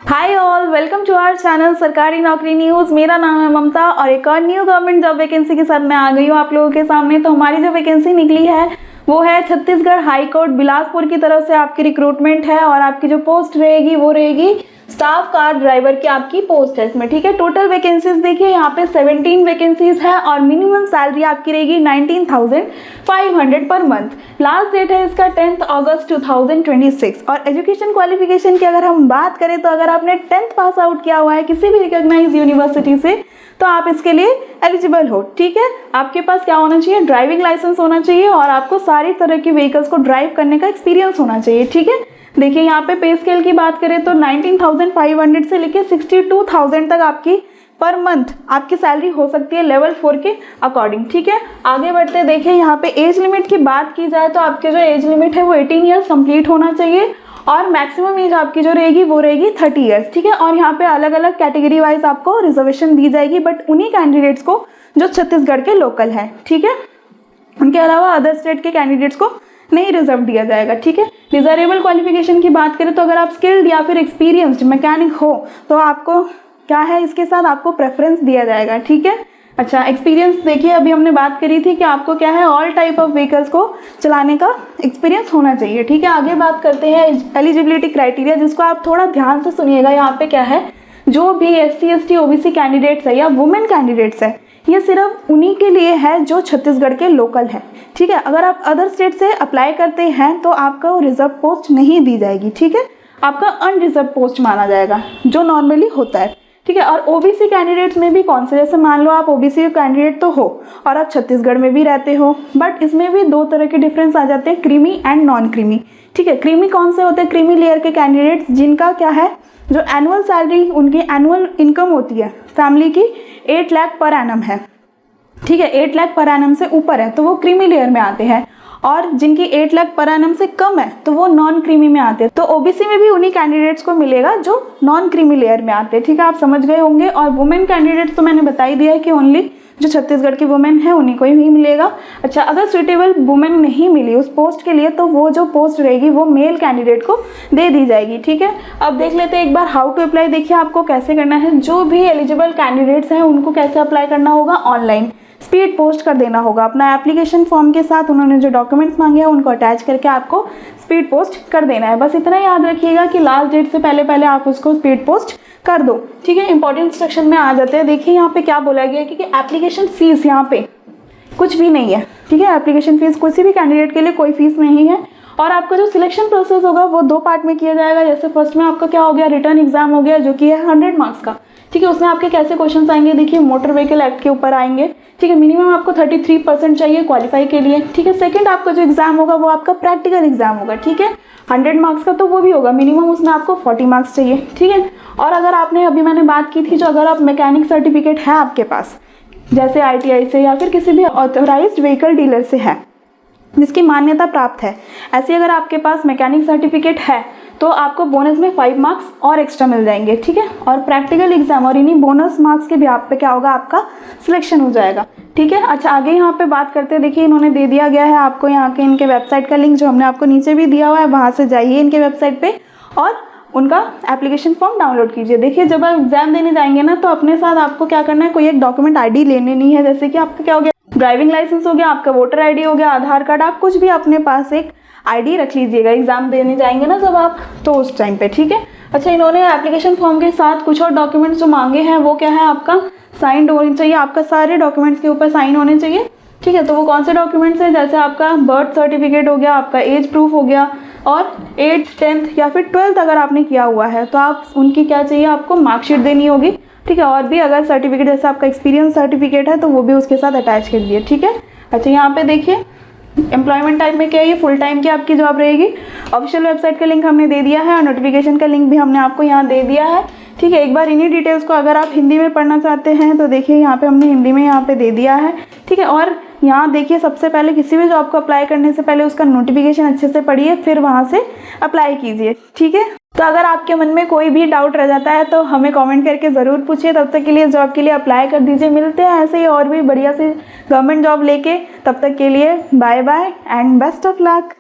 Hi all, welcome to our channel सरकारी नौकरी news. मेरा नाम है ममता और एक और न्यू गवर्नमेंट जॉब वैकेंसी के साथ मैं आ गई हूँ आप लोगों के सामने। तो हमारी जो वैकेंसी निकली है वो है छत्तीसगढ़ हाई कोर्ट बिलासपुर की तरफ से आपकी रिक्रूटमेंट है और आपकी जो पोस्ट रहेगी वो रहेगी स्टाफ कार ड्राइवर की आपकी पोस्ट है इसमें। ठीक है, टोटल वैकेंसीज देखिए यहाँ पे 17 वैकेंसीज है और मिनिमम सैलरी आपकी रहेगी 19,500 पर मंथ। लास्ट डेट है इसका 10 अगस्त 2026। और एजुकेशन क्वालिफिकेशन की अगर हम बात करें तो अगर आपने 10th पास आउट किया हुआ है किसी भी रिकॉग्नाइज यूनिवर्सिटी से तो आप इसके लिए एलिजिबल हो। ठीक है, आपके पास क्या होना चाहिए, ड्राइविंग लाइसेंस होना चाहिए और आपको सारी तरह की व्हीकल्स को ड्राइव करने का एक्सपीरियंस होना चाहिए। ठीक है, देखिए यहाँ पे पे स्केल की बात करें तो 19,500 से लेके 62,000 तक आपकी पर मंथ आपकी सैलरी हो सकती है लेवल 4 के अकॉर्डिंग। ठीक है, आगे बढ़ते देखिए यहाँ पे एज लिमिट की बात की जाए तो आपके जो एज लिमिट है वो 18 ईयर्स कंप्लीट होना चाहिए और मैक्सिमम एज आपकी जो रहेगी वो रहेगी 30 ईयर्स। ठीक है, और यहाँ पे अलग अलग कैटेगरी वाइज आपको रिजर्वेशन दी जाएगी बट उन्हीं कैंडिडेट्स को जो छत्तीसगढ़ के लोकल हैं। ठीक है, उनके अलावा अदर स्टेट के कैंडिडेट्स को नहीं रिजर्व दिया जाएगा। ठीक है, डिजायरेबल क्वालिफिकेशन की बात करें तो अगर आप स्किल्ड या फिर एक्सपीरियंस्ड मैकेनिक हो तो आपको क्या है, इसके साथ आपको प्रेफरेंस दिया जाएगा। ठीक है, अच्छा एक्सपीरियंस देखिए अभी हमने बात करी थी कि आपको क्या है ऑल टाइप ऑफ व्हीकल्स को चलाने का एक्सपीरियंस होना चाहिए। ठीक है, आगे बात करते हैं एलिजिबिलिटी क्राइटेरिया जिसको आप थोड़ा ध्यान से सुनिएगा। यहाँ पे क्या है, जो भी SC ST OBC कैंडिडेट्स है या वुमेन कैंडिडेट्स है ये सिर्फ उन्हीं के लिए है जो छत्तीसगढ़ के लोकल हैं। ठीक है, अगर आप अदर स्टेट से अप्लाई करते हैं तो आपका रिजर्व पोस्ट नहीं दी जाएगी। ठीक है, आपका अनरिजर्व पोस्ट माना जाएगा जो नॉर्मली होता है। ठीक है, और OBC कैंडिडेट्स में भी कौन से, जैसे मान लो आप OBC कैंडिडेट तो हो और आप छत्तीसगढ़ में भी रहते हो बट इसमें भी दो तरह के डिफरेंस आ जाते हैं, क्रीमी एंड नॉन क्रीमी। ठीक है, क्रीमी कौन से होते हैं, क्रीमी लेयर के कैंडिडेट्स जिनका क्या है जो एनुअल सैलरी उनकी एनुअल इनकम होती है फैमिली की 8 लाख पर एनम है। ठीक है, 8 लाख पर एनम से ऊपर है तो वो क्रीमी लेयर में आते हैं और जिनकी 8 लाख पर एनम से कम है तो वो नॉन क्रीमी में आते हैं। तो OBC में भी उन्हीं कैंडिडेट्स को मिलेगा जो नॉन क्रीमी लेयर में आते हैं। ठीक है, आप समझ गए होंगे। और वुमेन कैंडिडेट्स तो मैंने बता ही दिया है कि ओनली जो छत्तीसगढ़ की वुमेन है उन्हीं को ही मिलेगा। अच्छा, अगर सुटेबल वुमेन नहीं मिली उस पोस्ट के लिए तो वो जो पोस्ट रहेगी वो मेल कैंडिडेट को दे दी जाएगी। ठीक है, अब देख लेते हैं एक बार हाउ टू अप्लाई। देखिए आपको कैसे करना है, जो भी एलिजिबल कैंडिडेट्स हैं उनको कैसे अप्लाई करना होगा, ऑनलाइन स्पीड पोस्ट कर देना होगा अपना एप्लीकेशन फॉर्म के साथ। उन्होंने जो डॉक्यूमेंट्स मांगे हैं उनको अटैच करके आपको स्पीड पोस्ट कर देना है। बस इतना याद रखिएगा कि लास्ट डेट से पहले आप उसको स्पीड पोस्ट कर दो। ठीक है, इंपॉर्टेंट इंस्ट्रक्शन में आ जाते हैं। देखिए यहाँ पे क्या बोला गया है कि एप्लीकेशन फीस यहाँ पे कुछ भी नहीं है। ठीक है, एप्लीकेशन फीस किसी भी कैंडिडेट के लिए कोई फीस नहीं है और आपका जो सिलेक्शन प्रोसेस होगा वो 2 पार्ट में किया जाएगा। जैसे फर्स्ट में आपका क्या हो गया, रिटर्न एग्जाम हो गया जो कि है 100 मार्क्स का। ठीक है, उसमें आपके कैसे क्वेश्चंस आएंगे, देखिए मोटर व्हीकल एक्ट के ऊपर आएंगे। ठीक है, मिनिमम आपको 33% चाहिए क्वालिफाई के लिए। ठीक है, सेकंड आपका जो एग्जाम होगा वो आपका प्रैक्टिकल एग्जाम होगा। ठीक है, 100 मार्क्स का तो वो भी होगा, मिनिमम उसमें आपको 40 मार्क्स चाहिए। ठीक है, और अगर आपने अभी मैंने बात की थी जो अगर आप मैकेनिक सर्टिफिकेट है आपके पास जैसे ITI से या फिर किसी भी ऑथोराइज्ड व्हीकल डीलर से है जिसकी मान्यता प्राप्त है, ऐसे अगर आपके पास मैकेनिक सर्टिफिकेट है तो आपको बोनस में 5 मार्क्स और एक्स्ट्रा मिल जाएंगे। ठीक है, और प्रैक्टिकल एग्जाम और इन्हीं बोनस मार्क्स के भी आप पे क्या होगा, आपका सिलेक्शन हो जाएगा। ठीक है, अच्छा आगे यहाँ पे बात करते हैं। देखिए इन्होंने दे दिया गया है आपको यहाँ के इनके वेबसाइट का लिंक जो हमने आपको नीचे भी दिया हुआ है, वहाँ से जाइए इनके वेबसाइट पे और उनका एप्लीकेशन फॉर्म डाउनलोड कीजिए। देखिए जब आप एग्जाम देने जाएंगे ना तो अपने साथ आपको क्या करना है, कोई एक डॉक्यूमेंट ID लेने नहीं है। जैसे कि आपका क्या हो गया, ड्राइविंग लाइसेंस हो गया, आपका वोटर ID हो गया, आधार कार्ड, आप कुछ भी अपने पास एक ID रख लीजिएगा एग्जाम देने जाएंगे ना जब आप, तो उस टाइम पे। ठीक है, अच्छा इन्होंने एप्लीकेशन फॉर्म के साथ कुछ और डॉक्यूमेंट्स जो मांगे हैं वो क्या है, आपका साइंड होनी चाहिए, आपका सारे डॉक्यूमेंट्स के ऊपर साइन होने चाहिए। ठीक है, तो वो कौन से डॉक्यूमेंट्स हैं, जैसे आपका बर्थ सर्टिफिकेट हो गया, आपका एज प्रूफ हो गया और 8th 10th या फिर 12th अगर आपने किया हुआ है तो आप उनकी क्या चाहिए, आपको मार्कशीट देनी होगी। ठीक है, और भी अगर सर्टिफिकेट जैसे आपका एक्सपीरियंस सर्टिफिकेट है तो वो भी उसके साथ अटैच कर दिए। ठीक है, अच्छा यहाँ पे देखिए एम्प्लॉयमेंट टाइप में क्या है, ये फुल टाइम की आपकी जॉब रहेगी। ऑफिशियल वेबसाइट का लिंक हमने दे दिया है और नोटिफिकेशन का लिंक भी हमने आपको यहाँ दे दिया है। ठीक है, एक बार इन्हीं डिटेल्स को अगर आप हिंदी में पढ़ना चाहते हैं तो देखिए यहाँ पे हमने हिंदी में यहाँ पे दे दिया है। ठीक है, और यहाँ देखिए सबसे पहले किसी भी जॉब को अप्लाई करने से पहले उसका नोटिफिकेशन अच्छे से पढ़िए फिर वहाँ से अप्लाई कीजिए। ठीक है, तो अगर आपके मन में कोई भी डाउट रह जाता है तो हमें कमेंट करके ज़रूर पूछिए। तब तक के लिए जॉब के लिए अप्लाई कर दीजिए। मिलते हैं ऐसे ही और भी बढ़िया सी गवर्नमेंट जॉब लेके, तब तक के लिए bye bye and best of luck.